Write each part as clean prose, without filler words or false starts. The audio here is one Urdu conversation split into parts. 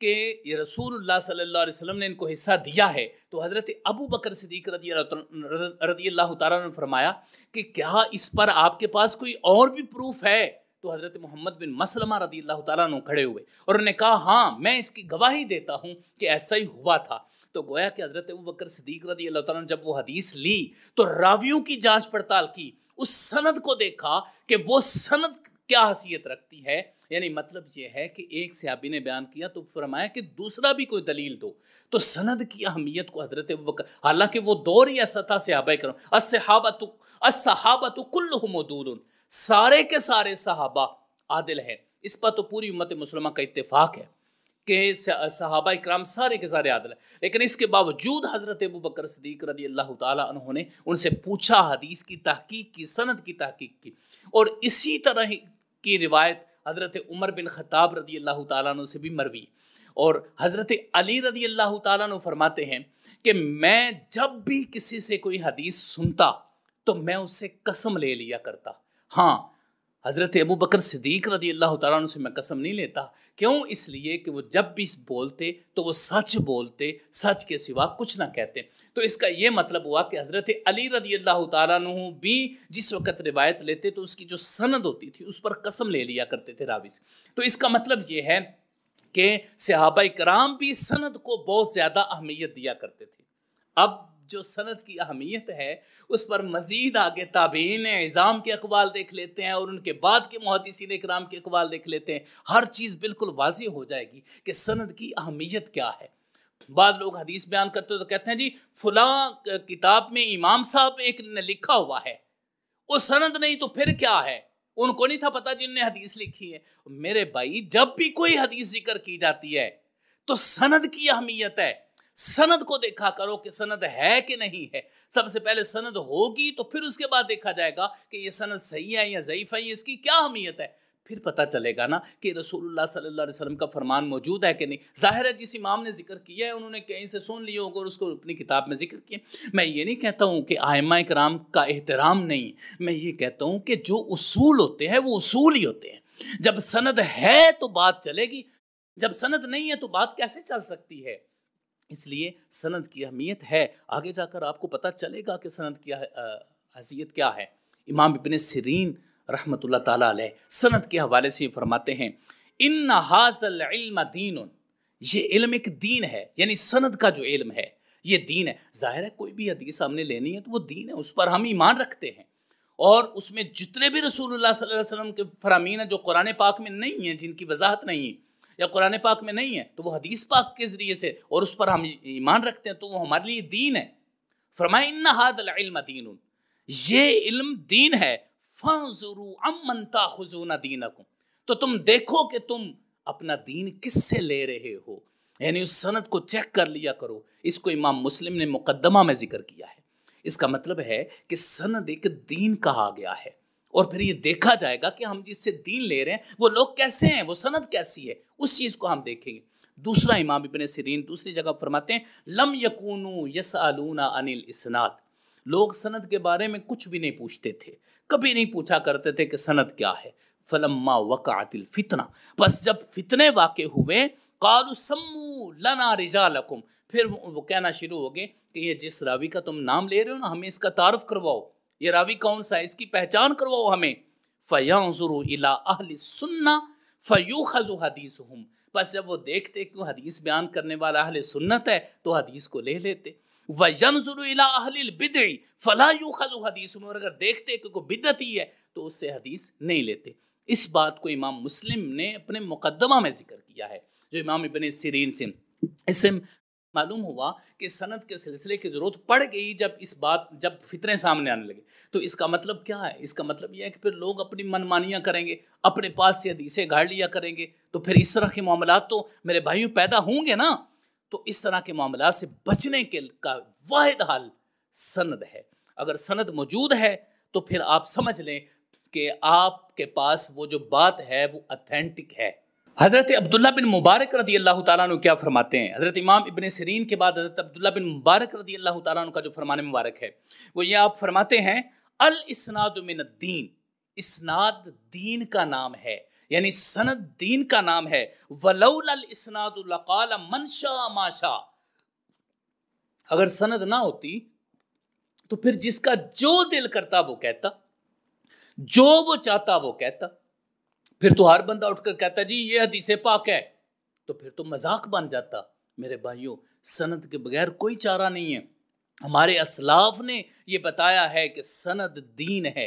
کہ یہ رسول اللہ صلی اللہ علیہ وسلم نے ان کو حصہ دیا ہے، تو حضرت ابو بکر صدیق رضی اللہ تعالیٰ نے فرمایا کہ کیا اس پر آپ کے پاس کوئی اور بھی پروف ہے؟ تو حضرت محمد بن مسلمہ رضی اللہ تعالیٰ عنہ کھڑے ہوئے اور انہوں نے کہا ہاں میں اس کی گواہی دیتا ہوں کہ ایسا ہی ہوا تھا۔ تو گویا کہ حضرت ابو بکر صدیق رضی اللہ تعالیٰ نے جب وہ حدیث لی تو راویوں کی جانچ پڑتال کی، اس سند کو دیکھا کہ وہ سند کیا حیثیت رکھتی ہے، یعنی مطلب یہ ہے کہ ایک صحابی نے بیان کیا تو فرمایا کہ دوسرا بھی کوئی دلیل دو۔ تو سند کی اہمیت کو حضرت ابوبکر، حالانکہ وہ دور ہی ایسا تھا صحابہ کرام، الصحابۃ کلہم عدول، سارے کے سارے صحابہ عادل ہیں، اس پر تو پوری امت مسلمہ کا اتفاق ہے کہ صحابہ اکرام سارے کے سارے عادل ہیں، لیکن اس کے باوجود حضرت ابوبکر صدیق رضی اللہ تعالیٰ عنہ نے ان سے پوچھا، حدیث کی تحقیق کی، سند کی تحقیق کی۔ اور اسی طرح کی روایت حضرت عمر بن خطاب رضی اللہ تعالیٰ عنہ سے بھی مروی، اور حضرت علی رضی اللہ تعالیٰ عنہ فرماتے ہیں کہ میں جب بھی کسی سے کوئی حدیث سنتا تو میں اس سے قسم لے لیا کرتا۔ ہاں، حضرت ابو بکر صدیق رضی اللہ تعالیٰ عنہ سے میں قسم نہیں لیتا، کیوں؟ اس لیے کہ وہ جب بھی بولتے تو وہ سچ بولتے، سچ کے سوا کچھ نہ کہتے۔ تو اس کا یہ مطلب ہوا کہ حضرت علی رضی اللہ تعالیٰ عنہ بھی جس وقت روایت لیتے تو اس کی جو سند ہوتی تھی اس پر قسم لے لیا کرتے تھے راوی سے۔ تو اس کا مطلب یہ ہے کہ صحابہ کرام بھی سند کو بہت زیادہ اہمیت دیا کرتے تھے۔ اب جو سند کی اہمیت ہے اس پر مزید آگے تابعین اعظام کے اقوال دیکھ لیتے ہیں اور ان کے بعد کے محدثین اکرام کے اقوال دیکھ لیتے ہیں، ہر چیز بالکل واضح ہو جائے گی کہ سند کی اہمیت کیا ہے۔ بعض لوگ حدیث بیان کرتے تو کہتے ہیں جی فلاں کتاب میں امام صاحب ایک نے لکھا ہوا ہے، وہ سند نہیں تو پھر کیا ہے؟ ان کو نہیں تھا پتا جن نے حدیث لکھی ہے۔ میرے بھائی، جب بھی کوئی حدیث ذکر کی جاتی ہے تو سند کی اہمیت ہے، سند کو دیکھا کرو کہ سند ہے کہ نہیں ہے۔ سب سے پہلے سند ہوگی تو پھر اس کے بعد دیکھا جائے گا کہ یہ سند صحیح ہے یا ضعیف ہے، اس کی کیا اہمیت ہے، پھر پتہ چلے گا نا کہ رسول اللہ صلی اللہ علیہ وسلم کا فرمان موجود ہے کہ نہیں۔ ظاہر ہے جس امام نے ذکر کیا ہے انہوں نے کہیں سے سن لیا ہوگا اور اس کو اپنی کتاب میں ذکر کیا۔ میں یہ نہیں کہتا ہوں کہ ائمہ کرام کا احترام نہیں، میں یہ کہتا ہوں کہ جو اصول ہوتے ہیں وہ اصول ہی ہوتے ہیں۔ جب سند ہے تو بات چلے گی، جب سند نہیں ہے تو بات کیسے چل سکتی ہے؟ اس لیے سند کی اہمیت ہے، آگے جا کر آپ کو پتہ چلے گا کہ سند کی حیثیت کیا ہے۔ امام ابن سیرین رحمۃ اللہ تعالیٰ علیہ سند کے حوالے سے فرماتے ہیں ان ھذا العلم دین، یہ علم ایک دین ہے، یعنی سند کا جو علم ہے یہ دین ہے۔ ظاہر ہے کوئی بھی حدیث ہم نے لینی ہے تو وہ دین ہے، اس پر ہم ایمان رکھتے ہیں، اور اس میں جتنے بھی رسول اللہ صلی اللہ علیہ وسلم کے فرامین ہیں جو قرآن پاک میں نہیں ہیں، جن کی وضاحت نہیں ہے یا قرآن پاک میں نہیں ہے، تو وہ حدیث پاک کے ذریعے سے اور اس پر ہم ایمان رکھتے ہیں، تو وہ ہمارے لیے دین ہے۔ فرمایا ان ھذا العلم دین، یہ علم دین ہے۔ فانظروا عمن تاخذون دینکم، تو تم دیکھو کہ تم اپنا دین کس سے لے رہے ہو، یعنی اس سند کو چیک کر لیا کرو۔ اس کو امام مسلم نے مقدمہ میں ذکر کیا ہے۔ اس کا مطلب ہے کہ سند ایک دین کہا گیا ہے، اور پھر یہ دیکھا جائے گا کہ ہم جس سے دین لے رہے ہیں وہ لوگ کیسے ہیں، وہ سند کیسی ہے، اس چیز کو ہم دیکھیں گے۔ دوسرا امام ابن سیرین دوسری جگہ فرماتے ہیں لم یکونوا یسألون عن الاسناد، لوگ سند کے بارے میں کچھ بھی نہیں پوچھتے تھے، کبھی نہیں پوچھا کرتے تھے کہ سند کیا ہے۔ فلما وقعت الفتنہ، بس جب فتنے واقع ہوئے، قالوا سموا لنا رجالکم، پھر وہ کہنا شروع ہو گئے کہ یہ جس راوی کا تم نام لے رہے ہو نا، ہمیں اس کا تعارف کرواؤ، یہ راوی کون سا ہے، اس کی پہچان کرواؤ ہمیں۔ فَيَنظُرُ إِلَىٰ أَهْلِ السُّنَّةِ فَيُؤْخَذُ حَدِيثُهُمْ، بس جب وہ دیکھتے کہ حدیث بیان کرنے والا اہل سنت ہے تو حدیث کو لے لیتے۔ وَيَنظُرُ إِلَىٰ أَهْلِ الْبِدْعِ فَلَا يُؤْخَذُ حَدِيثُهُمْ، اور اگر دیکھتے کہ کوئی بدعتی ہے تو اس سے حدیث نہیں لیتے۔ اس بات کو امام مسلم نے اپنے مقدمہ میں ذکر کیا ہے، جو امام ابن سیرین سے۔ اس سے معلوم ہوا کہ سند کے سلسلے کی ضرورت پڑ گئی جب فتنے سامنے آنے لگے۔ تو اس کا مطلب کیا ہے؟ اس کا مطلب یہ ہے کہ پھر لوگ اپنی منمانیاں کریں گے، اپنے پاس سے حدیثیں گھاڑ لیا کریں گے، تو پھر اس طرح کے معاملات تو میرے بھائیوں پیدا ہوں گے نا۔ تو اس طرح کے معاملات سے بچنے کا واحد حل سند ہے۔ اگر سند موجود ہے تو پھر آپ سمجھ لیں کہ آپ کے پاس وہ جو بات ہے وہ اتھینٹک ہے۔ حضرت عبداللہ بن مبارک رضی اللہ تعالیٰ عنہ کیا فرماتے ہیں؟ حضرت امام ابن سیرین کے بعد حضرت عبداللہ بن مبارک رضی اللہ تعالیٰ عنہ کا جو فرمان مبارک ہے وہ یہ آپ فرماتے ہیں الاسناد من الدین، اسناد دین کا نام ہے، یعنی سند دین کا نام ہے. وَلَوْلَا الْإِسْنَادُ لَقَالَ مَنْ شَاءَ مَا شَاءَ. اگر سند نہ ہوتی تو پھر جس کا جو دل کرتا وہ کہتا، جو وہ چاہتا وہ کہتا. پھر تو ہر بندہ اٹھ کر کہتا جی یہ حدیث پاک ہے، تو پھر تو مذاق بن جاتا. میرے بھائیوں، سند کے بغیر کوئی چارہ نہیں ہے. ہمارے اسلاف نے یہ بتایا ہے کہ سند دین ہے،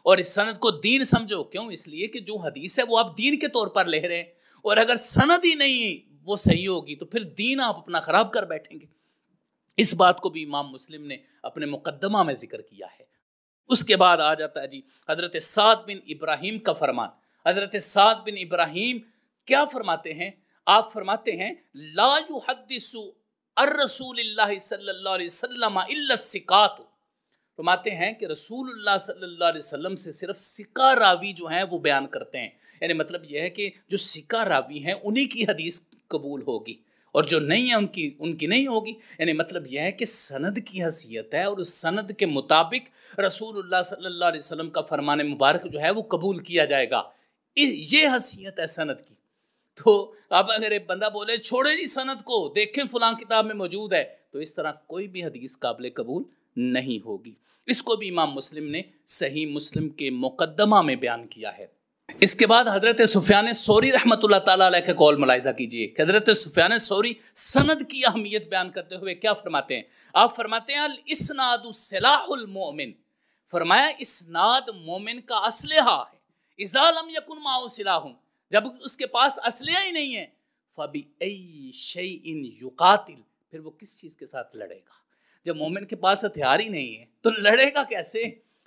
اور اس سند کو دین سمجھو. کیوں؟ اس لیے کہ جو حدیث ہے وہ آپ دین کے طور پر لے رہے ہیں، اور اگر سند ہی نہیں وہ صحیح ہوگی تو پھر دین آپ اپنا خراب کر بیٹھیں گے. اس بات کو بھی امام مسلم نے اپنے مقدمہ میں ذکر کیا ہے. اس کے بعد آ جاتا ہے جی حضرت سعد بن ابراہیم کا فرمان. حضرت سعد بن ابراہیم کیا فرماتے ہیں؟ آپ فرماتے ہیں لا یحدث الرسول اللہ صلی اللہ علیہ وسلم الا الثقات. فرماتے ہیں کہ رسول اللہ صلی اللہ علیہ وسلم سے صرف ثقہ راوی جو ہیں وہ بیان کرتے ہیں. یعنی مطلب یہ ہے کہ جو ثقہ راوی ہیں انہی کی حدیث قبول ہوگی، اور جو نہیں ہے ان کی نہیں ہوگی. یعنی مطلب یہ ہے کہ سند کی حیثیت ہے، اور اس سند کے مطابق رسول اللہ صلی اللہ علیہ وسلم کا فرمان مبارک جو ہے وہ قبول کیا جائے گا. یہ حیثیت ہے سند کی. تو اب اگر ایک بندہ بولے چھوڑے جی سند کو، دیکھیں فلاں کتاب میں موجود ہے، تو اس طرح کوئی بھی حدیث قابل قبول نہیں ہوگی. اس کو بھی امام مسلم نے صحیح مسلم کے مقدمہ میں بیان کیا ہے. اس کے بعد حضرت سفیان ثوری رحمۃ اللہ تعالیٰ علیہ کا قول ملاحظہ کیجئے کہ حضرت سفیان ثوری سند کی اہمیت بیان کرتے ہوئے کیا فرماتے ہیں؟ آپ فرماتے ہیں الاسناد سلاح المؤمن. فرمایا اسناد مومن کا اسلحہ ہے. اذا لم یکن معه سلاح، جب اس کے پاس اسلحہ ہی نہیں ہے، فبأي شیء یقاتل، پھر وہ کس چیز کے ساتھ لڑے گا؟ جب مومن کے پاس ہتھیار ہی نہیں ہے تو لڑے گا کیسے؟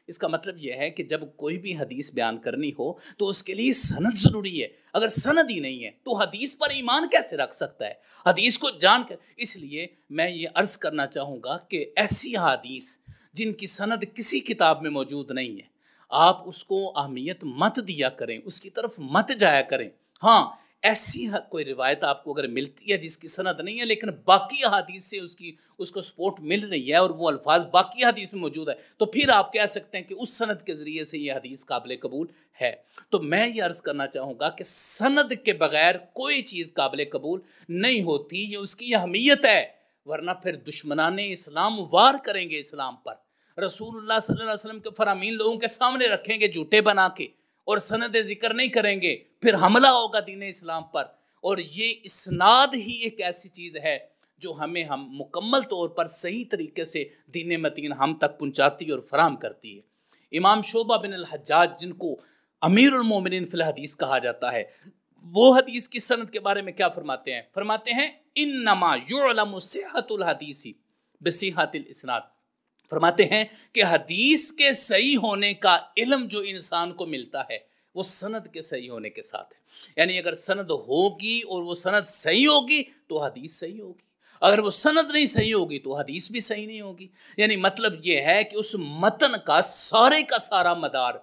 اس کا مطلب یہ ہے کہ جب کوئی بھی حدیث بیان کرنی ہو تو اس کے لیے سند ضروری ہے. اگر سند ہی نہیں ہے تو حدیث پر ایمان کیسے رکھ سکتا ہے؟ حدیث کو جان کر. اس لیے میں یہ عرض کرنا چاہوں گا کہ ایسی حدیث جن کی سند کسی کتاب میں موجود نہیں ہے، آپ اس کو اہمیت مت دیا کریں، اس کی طرف مت جایا کریں. ہاں، ایسی کوئی روایت آپ کو اگر ملتی ہے جس کی سند نہیں ہے لیکن باقی حدیث سے اس کو سپورٹ مل رہی ہے اور وہ الفاظ باقی حدیث میں موجود ہے، تو پھر آپ کہہ سکتے ہیں کہ اس سند کے ذریعے سے یہ حدیث قابل قبول ہے. تو میں یہ عرض کرنا چاہوں گا کہ سند کے بغیر کوئی چیز قابل قبول نہیں ہوتی. یہ اس کی اہمیت ہے، ورنہ پھر دشمنان اسلام وار کریں گے اسلام پر. رسول اللہ صلی اللہ علیہ وسلم کے فرامین لوگوں کے سامنے رکھیں گے جھوٹے بنا کے، اور سند ذکر نہیں کریں گے، پھر حملہ ہوگا دین اسلام پر. اور یہ اسناد ہی ایک ایسی چیز ہے جو ہم مکمل طور پر صحیح طریقے سے دین متین ہم تک پہنچاتی اور فراہم کرتی ہے. امام شعبہ بن الحجاج جن کو امیر المومنین فی الحدیث کہا جاتا ہے، وہ حدیث کی سند کے بارے میں کیا فرماتے ہیں؟ فرماتے ہیں انما یعلم صحت الحدیث بصحت الاسناد. فرماتے ہیں کہ حدیث کے صحیح ہونے کا علم جو انسان کو ملتا ہے وہ سند کے صحیح ہونے کے ساتھ ہے. یعنی اگر سند ہوگی اور وہ سند صحیح ہوگی تو حدیث صحیح ہوگی، اگر وہ سند نہیں صحیح ہوگی تو حدیث بھی صحیح نہیں ہوگی. یعنی مطلب یہ ہے کہ اس متن کا سارا مدار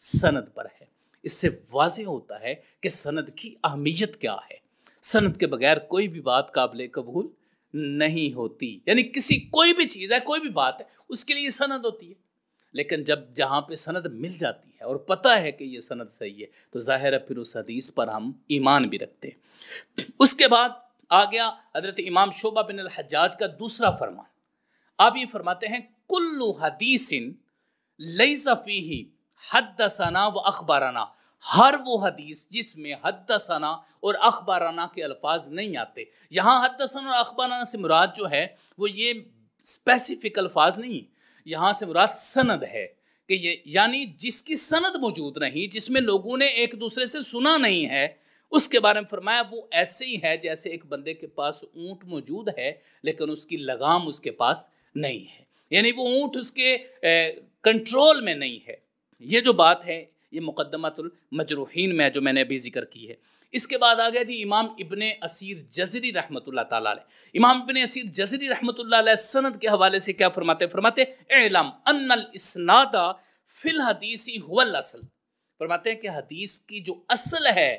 سند پر ہے. اس سے واضح ہوتا ہے کہ سند کی اہمیت کیا ہے. سند کے بغیر کوئی بھی بات قابل قبول نہیں ہوتی. یعنی کوئی بھی چیز ہے، کوئی بھی بات ہے، اس کے لیے سند ہوتی ہے. لیکن جہاں پہ سند مل جاتی ہے اور پتہ ہے کہ یہ سند صحیح ہے تو ظاہر ہے پھر اس حدیث پر ہم ایمان بھی رکھتے ہیں. اس کے بعد آ گیا حضرت امام شعبہ بن الحجاج کا دوسرا فرمان. آپ یہ فرماتے ہیں کل حدیث لیس فیہ حدثنا و اخبارنا. ہر وہ حدیث جس میں حدثنا اور اخبارنا کے الفاظ نہیں آتے. یہاں حدثنا اور اخبارنا سے مراد جو ہے وہ یہ اسپیسیفک الفاظ نہیں، یہاں سے مراد سند ہے کہ یہ یعنی جس کی سند موجود نہیں، جس میں لوگوں نے ایک دوسرے سے سنا نہیں ہے، اس کے بارے میں فرمایا وہ ایسے ہی ہے جیسے ایک بندے کے پاس اونٹ موجود ہے لیکن اس کی لگام اس کے پاس نہیں ہے. یعنی وہ اونٹ اس کے کنٹرول میں نہیں ہے. یہ جو بات ہے یہ مقدمۃ المجروحین میں جو میں نے ابھی ذکر کی ہے. اس کے بعد آ گیا جی امام ابن اسیر جزری رحمۃ اللہ تعالیٰ علیہ. امام ابن اسیر جزری رحمۃ اللہ علیہ سند کے حوالے سے کیا فرماتے اعلم ان الاسناد فی الحدیث هو الاصل. فرماتے ہیں کہ حدیث کی جو اصل ہے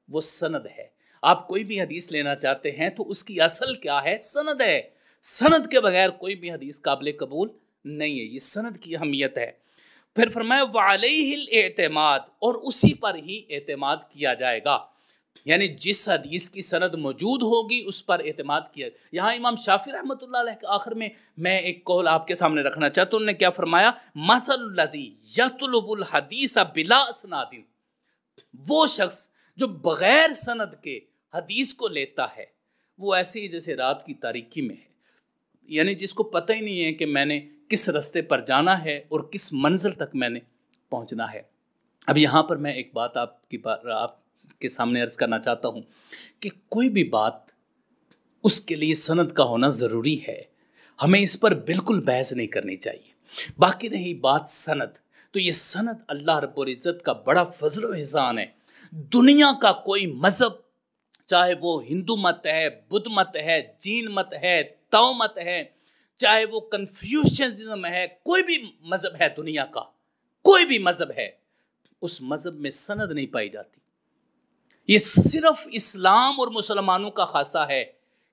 وہ سند ہے. آپ کوئی بھی حدیث لینا چاہتے ہیں تو اس کی اصل کیا ہے؟ سند ہے. سند کے بغیر کوئی بھی حدیث قابل قبول نہیں ہے. یہ سند کی اہمیت ہے. پھر فرمایا وعلیہ الاعتماد، اور اسی پر ہی اعتماد کیا جائے گا، یعنی جس حدیث کی سند موجود ہوگی اس پر اعتماد کیا۔ یہاں امام شافعی رحمۃ اللہ علیہ کے آخر میں ایک قول آپ کے سامنے رکھنا چاہتا ہوں، انہوں نے کیا فرمایا، مثل الذی یطلب الحدیث بلا اسناد، وہ شخص جو بغیر سند کے حدیث کو لیتا ہے وہ ایسے ہی جیسے رات کی تاریکی میں ہے، یعنی جس کو پتہ ہی نہیں ہے کہ میں نے کس رستے پر جانا ہے اور کس منزل تک میں نے پہنچنا ہے۔ اب یہاں پر میں ایک بات آپ کے سامنے عرض کرنا چاہتا ہوں کہ کوئی بھی بات اس کے لیے سند کا ہونا ضروری ہے، ہمیں اس پر بالکل بحث نہیں کرنی چاہیے۔ باقی رہی بات سند، تو یہ سند اللہ رب العزت کا بڑا فضل و احسان ہے۔ دنیا کا کوئی مذہب، چاہے وہ ہندو مت ہے، بدھ مت ہے، جین مت ہے، تو مت ہے، چاہے وہ کنفیوشنزم ہے، کوئی بھی مذہب ہے دنیا کا، کوئی بھی مذہب ہے، اس مذہب میں سند نہیں پائی جاتی۔ یہ صرف اسلام اور مسلمانوں کا خاصہ ہے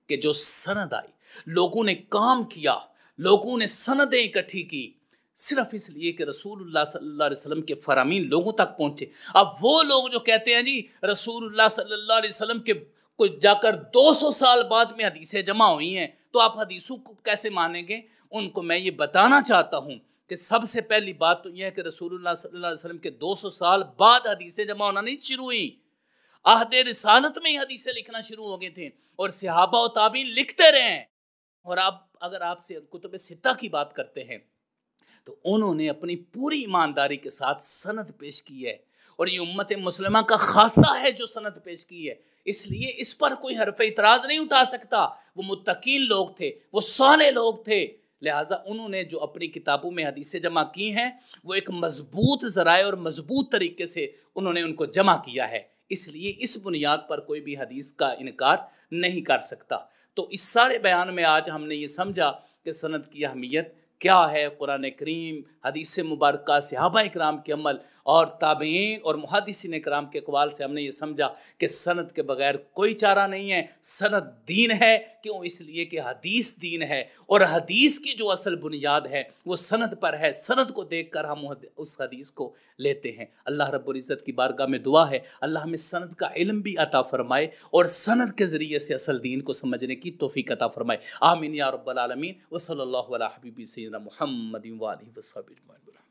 کہ جو سند آئی، لوگوں نے کام کیا، لوگوں نے سندیں اکٹھی کی، صرف اس لیے کہ رسول اللہ صلی اللہ علیہ وسلم کے فرامین لوگوں تک پہنچے۔ اب وہ لوگ جو کہتے ہیں جی رسول اللہ صلی اللہ علیہ وسلم کے کوئی جا کر 200 سال بعد میں حدیثیں جمع ہوئی ہیں تو آپ حدیثوں کو کیسے مانیں گے؟ ان کو میں یہ بتانا چاہتا ہوں کہ سب سے پہلی بات تو یہ ہے کہ رسول اللہ صلی اللہ علیہ وسلم کے 200 سال بعد حدیثیں جمع ہونا نہیں شروع ہوئی، عہد رسالت میں ہی حدیثیں لکھنا شروع ہو گئے تھے، اور صحابہ و تابعین لکھتے رہے ہیں۔ اور اگر آپ سے کتب ستہ کی بات کرتے ہیں تو انہوں نے اپنی پوری ایمانداری کے ساتھ سند پیش کی ہے، اور یہ امت مسلمہ کا خاصہ ہے جو سند پیش کی ہے، اس لیے اس پر کوئی حرف اعتراض نہیں اٹھا سکتا۔ وہ متقین لوگ تھے، وہ صالح لوگ تھے، لہٰذا انہوں نے جو اپنی کتابوں میں حدیثیں جمع کی ہیں وہ ایک مضبوط ذرائع اور مضبوط طریقے سے انہوں نے ان کو جمع کیا ہے، اس لیے اس بنیاد پر کوئی بھی حدیث کا انکار نہیں کر سکتا۔ تو اس سارے بیان میں آج ہم نے یہ سمجھا کہ سند کی اہمیت کیا ہے، قرآن کریم، حدیث مبارکہ، صحابہ اکرام کے عمل اور تابعین اور محدثین اکرام کے اقوال سے ہم نے یہ سمجھا کہ سند کے بغیر کوئی چارہ نہیں ہے۔ سند دین ہے، کیوں؟ اس لیے کہ حدیث دین ہے، اور حدیث کی جو اصل بنیاد ہے وہ سند پر ہے، سند کو دیکھ کر ہم اس حدیث کو لیتے ہیں۔ اللہ رب العزت کی بارگاہ میں دعا ہے اللہ ہمیں سند کا علم بھی عطا فرمائے اور سند کے ذریعے سے اصل دین کو سمجھنے کی توفیق عطا فرمائے، آمین یا رب العالمین۔ وصلی اللہ علی حبیبی سیدنا محمد و آلہ وصحبہ اجمعین۔